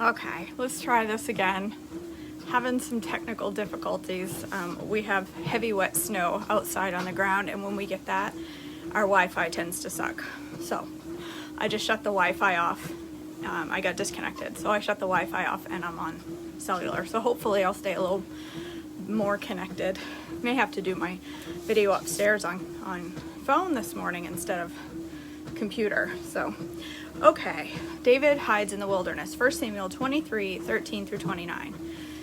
Okay, let's try this again. Having some technical difficulties. We have heavy wet snow outside on the ground, and when we get that, our Wi-Fi tends to suck. So I just shut the Wi-Fi off. I got disconnected, so I shut the Wi-Fi off and I'm on cellular. So hopefully I'll stay a little more connected. May have to do my video upstairs on phone this morning instead of computer. So, okay. David hides in the wilderness. 1 Samuel 23:13 through 29.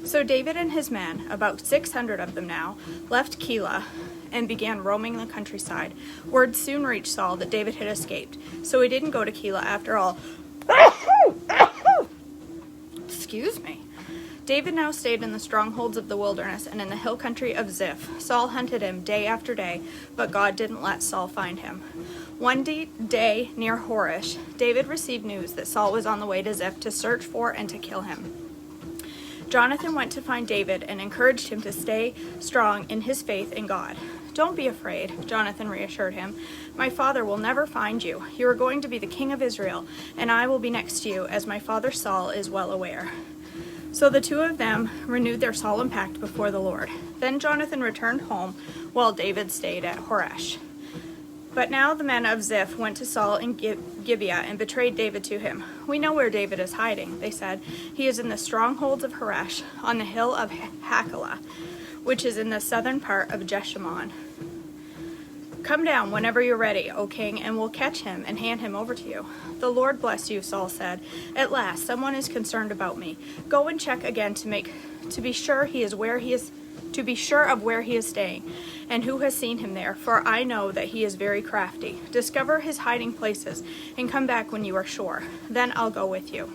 So David and his men, about 600 of them now, left Keilah and began roaming the countryside. Word soon reached Saul that David had escaped, so he didn't go to Keilah after all. Excuse me. David now stayed in the strongholds of the wilderness and in the hill country of Ziph. Saul hunted him day after day, but God didn't let Saul find him. One day near Horesh, David received news that Saul was on the way to Ziph to search for and to kill him. Jonathan went to find David and encouraged him to stay strong in his faith in God. "Don't be afraid," Jonathan reassured him. "My father will never find you. You are going to be the king of Israel, and I will be next to you, as my father Saul is well aware." So the two of them renewed their solemn pact before the Lord. Then Jonathan returned home, while David stayed at Horesh. But now the men of Ziph went to Saul in Gibeah and betrayed David to him. "We know where David is hiding," they said. "He is in the strongholds of Horesh, on the hill of Hachilah, which is in the southern part of Jeshimon. Come down whenever you're ready, O king, and we'll catch him and hand him over to you." "The Lord bless you," Saul said. "At last someone is concerned about me. Go and check again to be sure of where he is staying, and who has seen him there, for I know that he is very crafty. Discover his hiding places, and come back when you are sure. Then I'll go with you.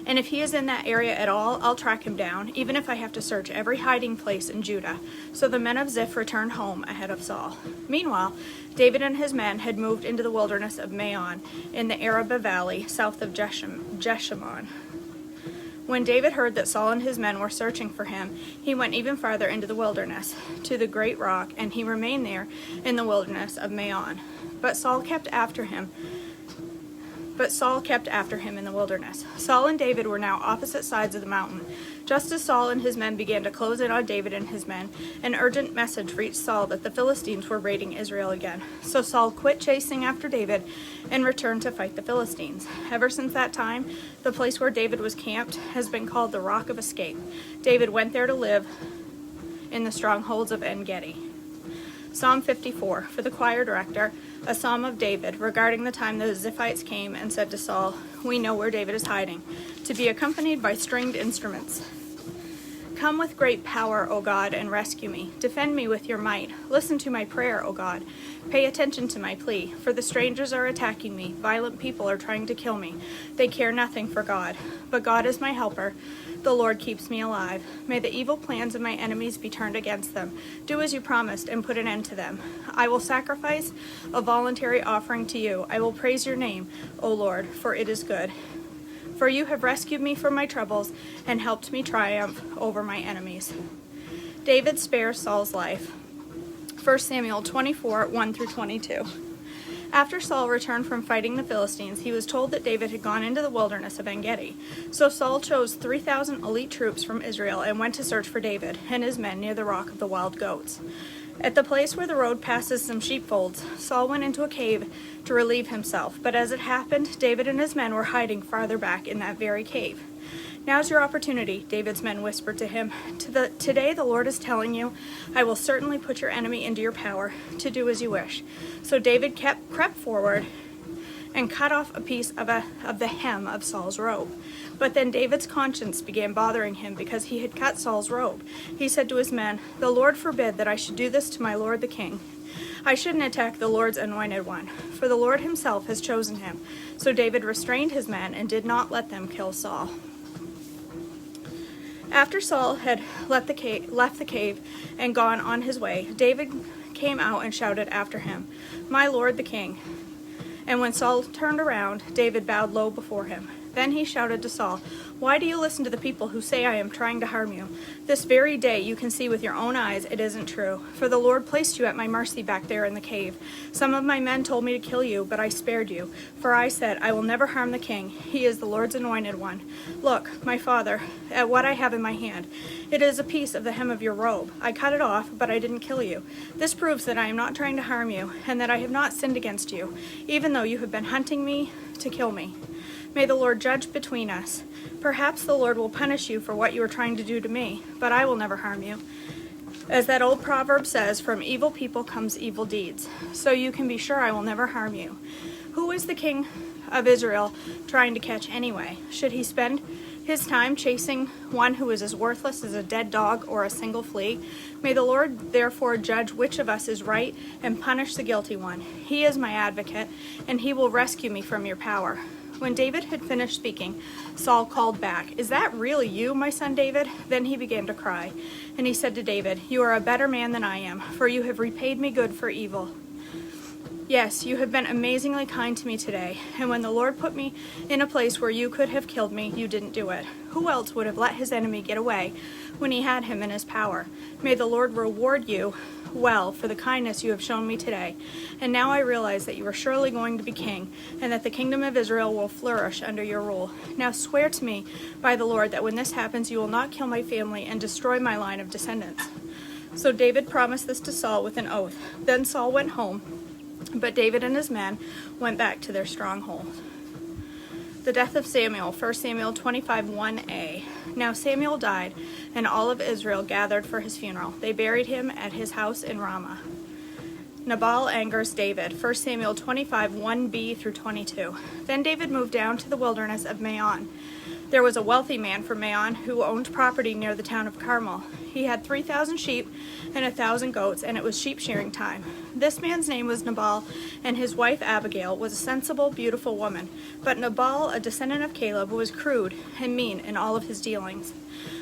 And if he is in that area at all, I'll track him down, even if I have to search every hiding place in Judah." So the men of Ziph returned home ahead of Saul. Meanwhile, David and his men had moved into the wilderness of Maon in the Arabah Valley, south of Jeshimon. When David heard that Saul and his men were searching for him, he went even farther into the wilderness, to the great rock, and he remained there in the wilderness of Maon. But Saul kept after him in the wilderness. Saul and David were now opposite sides of the mountain. Just as Saul and his men began to close in on David and his men, an urgent message reached Saul that the Philistines were raiding Israel again. So Saul quit chasing after David and returned to fight the Philistines. Ever since that time, the place where David was camped has been called the Rock of Escape. David went there to live in the strongholds of En-Gedi. Psalm 54, for the choir director, a psalm of David regarding the time the Ziphites came and said to Saul, "We know where David is hiding," to be accompanied by stringed instruments. "Come with great power, O God, and rescue me. Defend me with your might. Listen to my prayer, O God. Pay attention to my plea, for the strangers are attacking me. Violent people are trying to kill me. They care nothing for God. But God is my helper. The Lord keeps me alive. May the evil plans of my enemies be turned against them. Do as you promised and put an end to them. I will sacrifice a voluntary offering to you. I will praise your name, O Lord, for it is good. For you have rescued me from my troubles and helped me triumph over my enemies." David spares Saul's life. 1 Samuel 24, 1 through 22. After Saul returned from fighting the Philistines, he was told that David had gone into the wilderness of En-Gedi. So Saul chose 3,000 elite troops from Israel and went to search for David and his men near the Rock of the Wild Goats. At the place where the road passes some sheepfolds, Saul went into a cave to relieve himself, but as it happened, David and his men were hiding farther back in that very cave. "Now's your opportunity," David's men whispered to him. Today the Lord is telling you, I will certainly put your enemy into your power to do as you wish." So David crept forward and cut off a piece of the hem of Saul's robe. But then David's conscience began bothering him because he had cut Saul's robe. He said to his men, "The Lord forbid that I should do this to my lord the king. I shouldn't attack the Lord's anointed one, for the Lord himself has chosen him." So David restrained his men and did not let them kill Saul. After Saul had left the cave and gone on his way, David came out and shouted after him, "My lord the king." And when Saul turned around, David bowed low before him. Then he shouted to Saul, "Why do you listen to the people who say I am trying to harm you? This very day you can see with your own eyes it isn't true. For the Lord placed you at my mercy back there in the cave. Some of my men told me to kill you, but I spared you. For I said, I will never harm the king. He is the Lord's anointed one. Look, my father, at what I have in my hand. It is a piece of the hem of your robe. I cut it off, but I didn't kill you. This proves that I am not trying to harm you, and that I have not sinned against you, even though you have been hunting me to kill me. May the Lord judge between us. Perhaps the Lord will punish you for what you are trying to do to me, but I will never harm you. As that old proverb says, from evil people comes evil deeds. So you can be sure I will never harm you. Who is the king of Israel trying to catch anyway? Should he spend his time chasing one who is as worthless as a dead dog or a single flea? May the Lord therefore judge which of us is right and punish the guilty one. He is my advocate, and he will rescue me from your power." When David had finished speaking, Saul called back, "Is that really you, my son David?" Then he began to cry. And he said to David, "You are a better man than I am, for you have repaid me good for evil. Yes, you have been amazingly kind to me today, and when the Lord put me in a place where you could have killed me, you didn't do it. Who else would have let his enemy get away when he had him in his power? May the Lord reward you well for the kindness you have shown me today. And now I realize that you are surely going to be king, and that the kingdom of Israel will flourish under your rule. Now swear to me by the Lord that when this happens, you will not kill my family and destroy my line of descendants." So David promised this to Saul with an oath. Then Saul went home, but David and his men went back to their stronghold. The death of Samuel, 1 Samuel 25:1a. Now Samuel died, and all of Israel gathered for his funeral. They buried him at his house in Ramah. Nabal angers David, 1 Samuel 25:1b through 22. Then David moved down to the wilderness of Maon. There was a wealthy man from Maon who owned property near the town of Carmel. He had 3,000 sheep and 1,000 goats, and it was sheep shearing time. This man's name was Nabal, and his wife Abigail was a sensible, beautiful woman. But Nabal, a descendant of Caleb, was crude and mean in all of his dealings.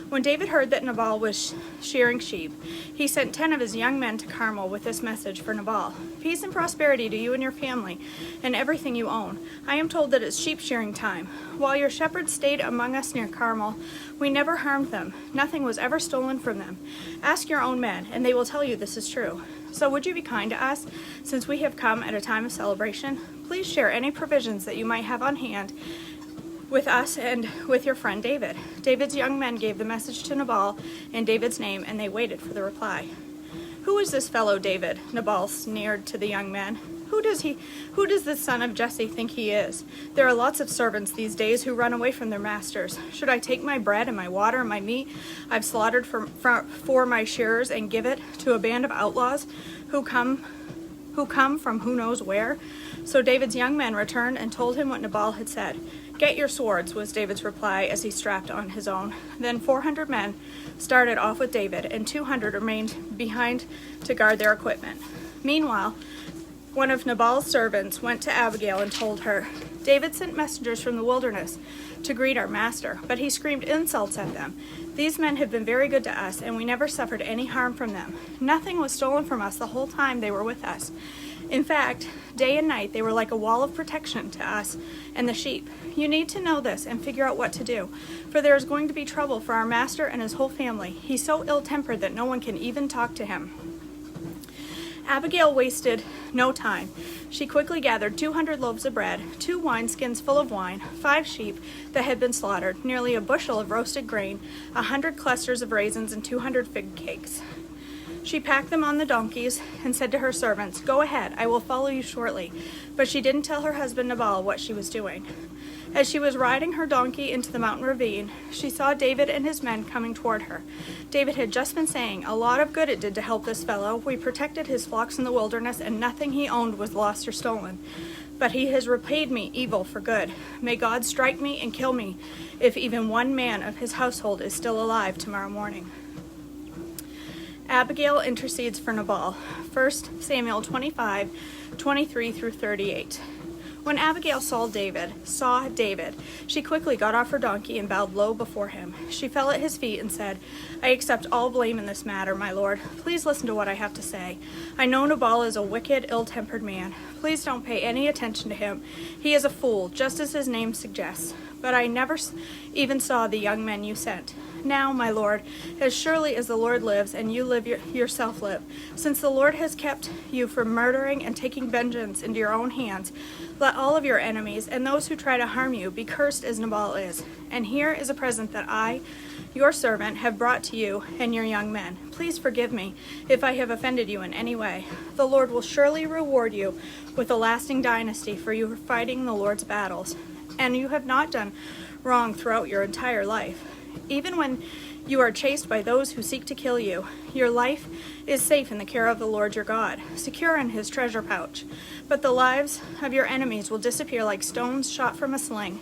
When David heard that Nabal was shearing sheep, he sent 10 of his young men to Carmel with this message for Nabal: "Peace and prosperity to you and your family and everything you own. I am told that it's sheep shearing time. While your shepherds stayed among us near Carmel, we never harmed them. Nothing was ever stolen from them. Ask your own men, and they will tell you this is true. So would you be kind to us, since we have come at a time of celebration? Please share any provisions that you might have on hand with us and with your friend David." David's young men gave the message to Nabal in David's name, and they waited for the reply. "Who is this fellow David?" Nabal sneered to the young men. Who does this son of Jesse think he is? There are lots of servants these days who run away from their masters. Should I take my bread and my water and my meat I've slaughtered for my shearers and give it to a band of outlaws who come from who knows where?" So David's young men returned and told him what Nabal had said. "Get your swords," was David's reply as he strapped on his own. Then 400 men started off with David, and 200 remained behind to guard their equipment. Meanwhile, one of Nabal's servants went to Abigail and told her, "David sent messengers from the wilderness to greet our master, but he screamed insults at them. These men have been very good to us, and we never suffered any harm from them. Nothing was stolen from us the whole time they were with us. In fact, day and night they were like a wall of protection to us and the sheep. You need to know this and figure out what to do, for there is going to be trouble for our master and his whole family. He's so ill-tempered that no one can even talk to him." Abigail wasted no time. She quickly gathered 200 loaves of bread, 2 wineskins full of wine, 5 sheep that had been slaughtered, nearly a bushel of roasted grain, 100 clusters of raisins, and 200 fig cakes. She packed them on the donkeys and said to her servants, "Go ahead, I will follow you shortly." But she didn't tell her husband Nabal what she was doing. As she was riding her donkey into the mountain ravine, she saw David and his men coming toward her. David had just been saying, "A lot of good it did to help this fellow. We protected his flocks in the wilderness, and nothing he owned was lost or stolen. But he has repaid me evil for good. May God strike me and kill me if even one man of his household is still alive tomorrow morning." Abigail intercedes for Nabal. 1 Samuel 25:23 through 38. When Abigail saw David, she quickly got off her donkey and bowed low before him. She fell at his feet and said, "I accept all blame in this matter, my lord. Please listen to what I have to say. I know Nabal is a wicked, ill-tempered man. Please don't pay any attention to him. He is a fool, just as his name suggests. But I never even saw the young men you sent. Now, my lord, as surely as the Lord lives and you yourself live, since the Lord has kept you from murdering and taking vengeance into your own hands, let all of your enemies and those who try to harm you be cursed as Nabal is. And here is a present that I, your servant, have brought to you and your young men. Please forgive me if I have offended you in any way. The Lord will surely reward you with a lasting dynasty, for you are fighting the Lord's battles, and you have not done wrong throughout your entire life. Even when you are chased by those who seek to kill you, your life is safe in the care of the Lord your God, secure in his treasure pouch. But the lives of your enemies will disappear like stones shot from a sling.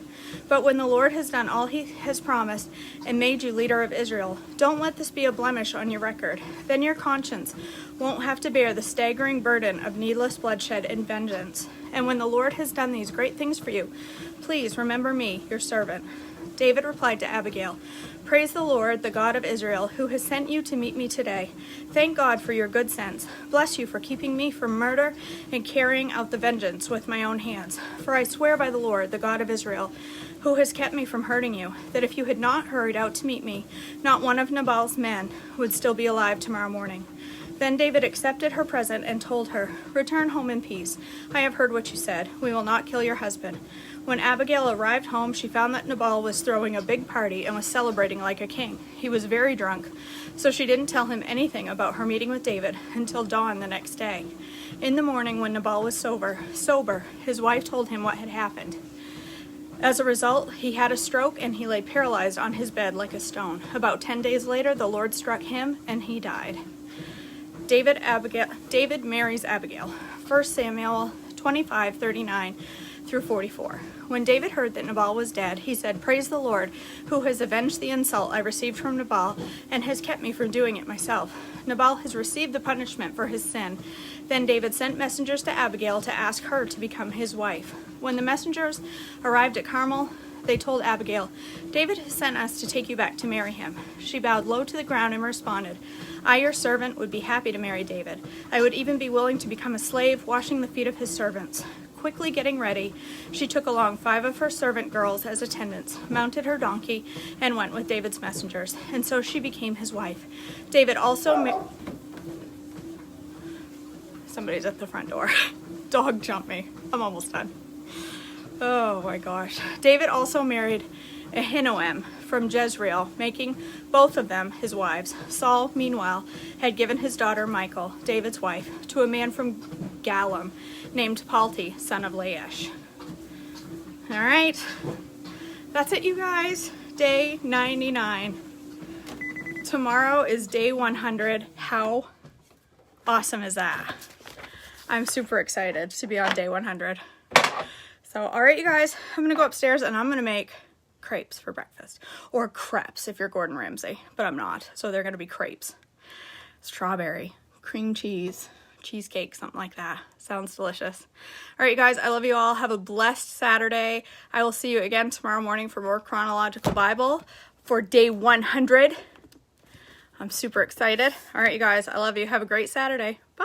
But when the Lord has done all he has promised and made you leader of Israel, don't let this be a blemish on your record. Then your conscience won't have to bear the staggering burden of needless bloodshed and vengeance. And when the Lord has done these great things for you, please remember me, your servant." David replied to Abigail, "Praise the Lord, the God of Israel, who has sent you to meet me today. Thank God for your good sense. Bless you for keeping me from murder and carrying out the vengeance with my own hands. For I swear by the Lord, the God of Israel, who has kept me from hurting you, that if you had not hurried out to meet me, not one of Nabal's men would still be alive tomorrow morning." Then David accepted her present and told her, "Return home in peace. I have heard what you said. We will not kill your husband." When Abigail arrived home, she found that Nabal was throwing a big party and was celebrating like a king. He was very drunk, so she didn't tell him anything about her meeting with David until dawn the next day. In the morning, when Nabal was sober, his wife told him what had happened. As a result, he had a stroke and he lay paralyzed on his bed like a stone. About 10 days later, the Lord struck him and he died. David marries Abigail. 1 Samuel 25:39 through 44. When David heard that Nabal was dead, he said, "Praise the Lord, who has avenged the insult I received from Nabal and has kept me from doing it myself. Nabal has received the punishment for his sin." Then David sent messengers to Abigail to ask her to become his wife. When the messengers arrived at Carmel, they told Abigail, "David has sent us to take you back to marry him." She bowed low to the ground and responded, "I, your servant, would be happy to marry David. I would even be willing to become a slave, washing the feet of his servants." Quickly getting ready, she took along 5 of her servant girls as attendants, mounted her donkey, and went with David's messengers, and so she became his wife. David also Somebody's at the front door. Dog jumped me. I'm almost done. Oh my gosh. David also married Ahinoam from Jezreel, making both of them his wives. Saul, meanwhile, had given his daughter Michal, David's wife, to a man from Gallim named Palti, son of Laish. All right. That's it, you guys. Day 99. Tomorrow is day 100. How awesome is that? I'm super excited to be on day 100. So, all right, you guys, I'm going to go upstairs and I'm going to make crepes for breakfast. Or crepes if you're Gordon Ramsay, but I'm not. So they're going to be crepes. Strawberry, cream cheese, cheesecake, something like that. Sounds delicious. All right, you guys, I love you all. Have a blessed Saturday. I will see you again tomorrow morning for more Chronological Bible for day 100. I'm super excited. All right, you guys, I love you. Have a great Saturday. Bye.